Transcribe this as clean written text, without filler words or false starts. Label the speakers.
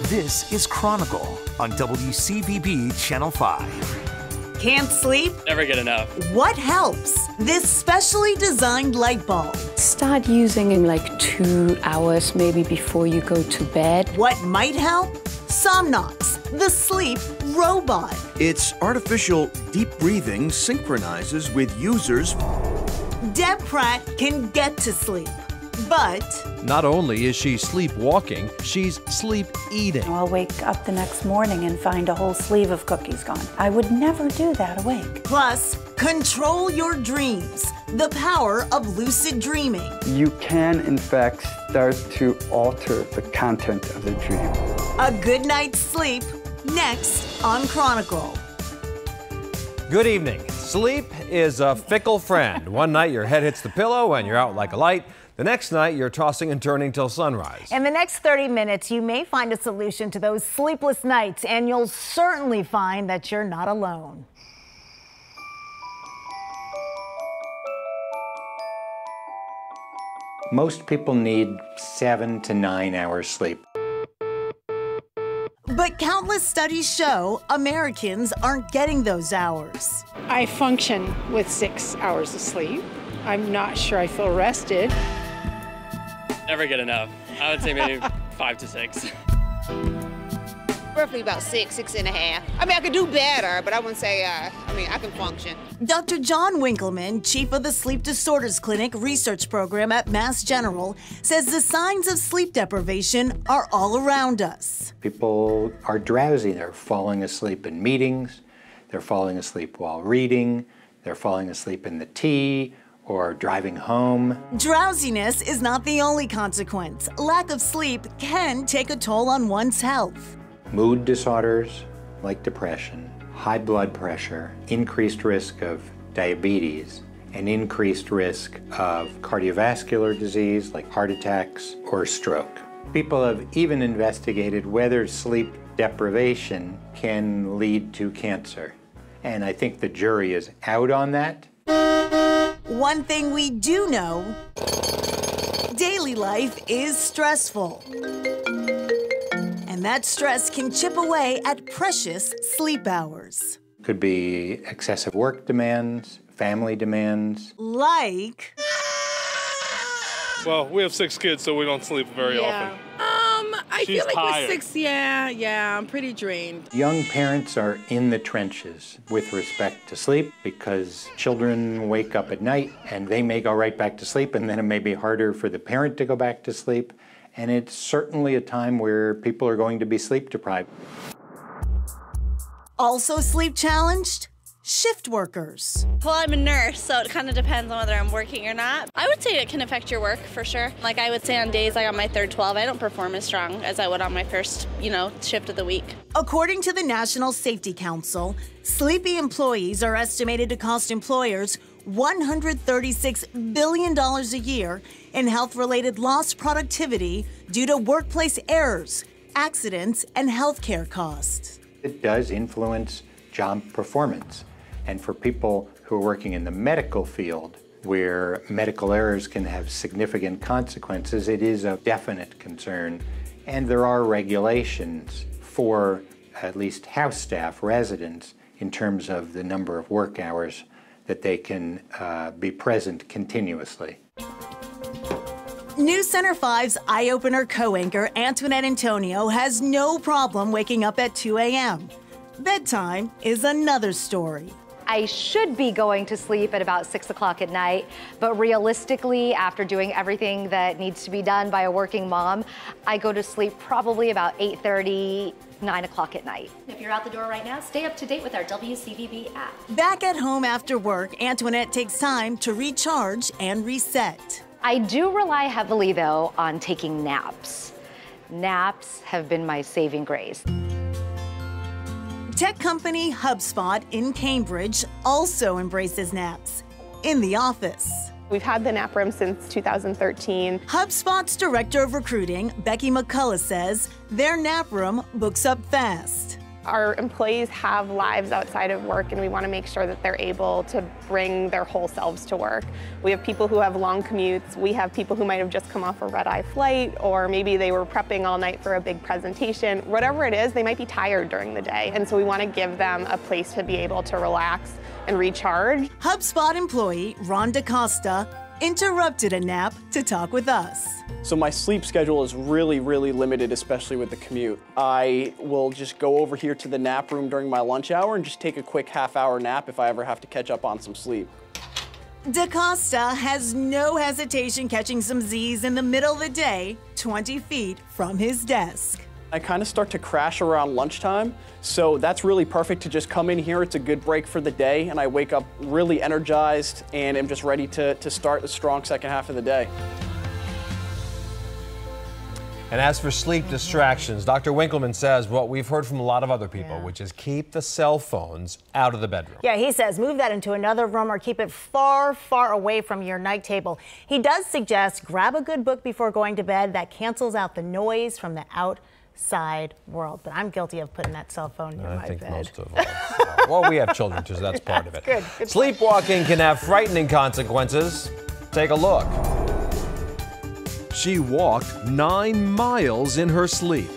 Speaker 1: This is Chronicle on WCVB Channel 5.
Speaker 2: Can't sleep?
Speaker 3: Never get enough.
Speaker 2: What helps? This specially designed light bulb.
Speaker 4: Start using in like 2 hours, maybe before you go to bed.
Speaker 2: What might help? Somnox, the sleep robot.
Speaker 5: Its artificial deep breathing synchronizes with users.
Speaker 2: Deb Pratt can get to sleep, but
Speaker 6: not only is she sleepwalking, she's sleep eating.
Speaker 7: I'll wake up the next morning and find a whole sleeve of cookies gone. I would never do that awake.
Speaker 2: Plus, control your dreams. The power of lucid dreaming.
Speaker 8: You can, in fact, start to alter the content of the dream.
Speaker 2: A good night's sleep, next on Chronicle.
Speaker 6: Good evening. Sleep is a fickle friend. One night your head hits the pillow and you're out like a light. The next night you're tossing and turning till sunrise.
Speaker 9: In the next 30 minutes, you may find a solution to those sleepless nights, and you'll certainly find that you're not alone.
Speaker 10: Most people need 7 to 9 hours sleep.
Speaker 2: But countless studies show Americans aren't getting those hours.
Speaker 11: I function with 6 hours of sleep. I'm not sure I feel rested.
Speaker 3: Never get enough. I would say maybe 5 to 6.
Speaker 12: Roughly about 6.5. I mean, I could do better, but I wouldn't say, I can function.
Speaker 2: Dr. John Winkleman, chief of the Sleep Disorders Clinic research program at Mass General, says the signs of sleep deprivation are all around us.
Speaker 10: People are drowsy. They're falling asleep in meetings. They're falling asleep while reading. They're falling asleep in the tea or driving home.
Speaker 2: Drowsiness is not the only consequence. Lack of sleep can take a toll on one's health.
Speaker 10: Mood disorders like depression, high blood pressure, increased risk of diabetes, and increased risk of cardiovascular disease like heart attacks or stroke. People have even investigated whether sleep deprivation can lead to cancer. And I think the jury is out on that.
Speaker 2: One thing we do know, daily life is stressful. And that stress can chip away at precious sleep hours.
Speaker 10: Could be excessive work demands, family demands.
Speaker 2: Like?
Speaker 13: Well, we have 6 kids, so we don't sleep very often.
Speaker 14: I feel like with 6, I'm pretty drained.
Speaker 10: Young parents are in the trenches with respect to sleep because children wake up at night and they may go right back to sleep, and then it may be harder for the parent to go back to sleep. And it's certainly a time where people are going to be sleep deprived.
Speaker 2: Also sleep challenged? Shift workers.
Speaker 15: Well, I'm a nurse, so it kind of depends on whether I'm working or not. I would say it can affect your work for sure. Like I would say on days like on my third 12, I don't perform as strong as I would on my first, shift of the week.
Speaker 2: According to the National Safety Council, sleepy employees are estimated to cost employers $136 billion a year in health-related lost productivity due to workplace errors, accidents, and healthcare costs.
Speaker 10: It does influence job performance. And for people who are working in the medical field, where medical errors can have significant consequences, it is a definite concern. And there are regulations for at least house staff, residents, in terms of the number of work hours that they can be present continuously.
Speaker 2: News Center 5's eye-opener co-anchor Antoinette Antonio has no problem waking up at 2 a.m. Bedtime is another story.
Speaker 16: I should be going to sleep at about 6 o'clock at night, but realistically, after doing everything that needs to be done by a working mom, I go to sleep probably about 8:30, 9 o'clock at night.
Speaker 17: If you're out the door right now, stay up to date with our WCVB app.
Speaker 2: Back at home after work, Antoinette takes time to recharge and reset.
Speaker 16: I do rely heavily, though, on taking naps. Naps have been my saving grace.
Speaker 2: Tech company HubSpot in Cambridge also embraces naps in the office.
Speaker 18: We've had the nap room since 2013.
Speaker 2: HubSpot's director of recruiting, Becky McCullough, says their nap room books up fast.
Speaker 18: Our employees have lives outside of work, and we want to make sure that they're able to bring their whole selves to work. We have people who have long commutes. We have people who might have just come off a red-eye flight, or maybe they were prepping all night for a big presentation. Whatever it is, they might be tired during the day, and so we want to give them a place to be able to relax and recharge.
Speaker 2: HubSpot employee Ron DaCosta interrupted a nap to talk with us.
Speaker 19: So my sleep schedule is really limited, especially with the commute. I will just go over here to the nap room during my lunch hour and just take a quick half-hour nap if I ever have to catch up on some sleep.
Speaker 2: DaCosta has no hesitation catching some Z's in the middle of the day, 20 feet from his desk.
Speaker 19: I kind of start to crash around lunchtime, so that's really perfect to just come in here. It's a good break for the day, and I wake up really energized and am just ready to start a strong second half of the day.
Speaker 6: And as for sleep distractions, Dr. Winkleman says what we've heard from a lot of other people, which is keep the cell phones out of the bedroom.
Speaker 9: Yeah, he says move that into another room or keep it far away from your night table. He does suggest grab a good book before going to bed that cancels out the noise from the outside world. But I'm guilty of putting that cell phone near my bed.
Speaker 6: I think most of us are. Well, we have children too, so that's part of it.
Speaker 9: Good.
Speaker 6: Sleepwalking can have frightening consequences. Take a look.
Speaker 5: She walked 9 miles in her sleep.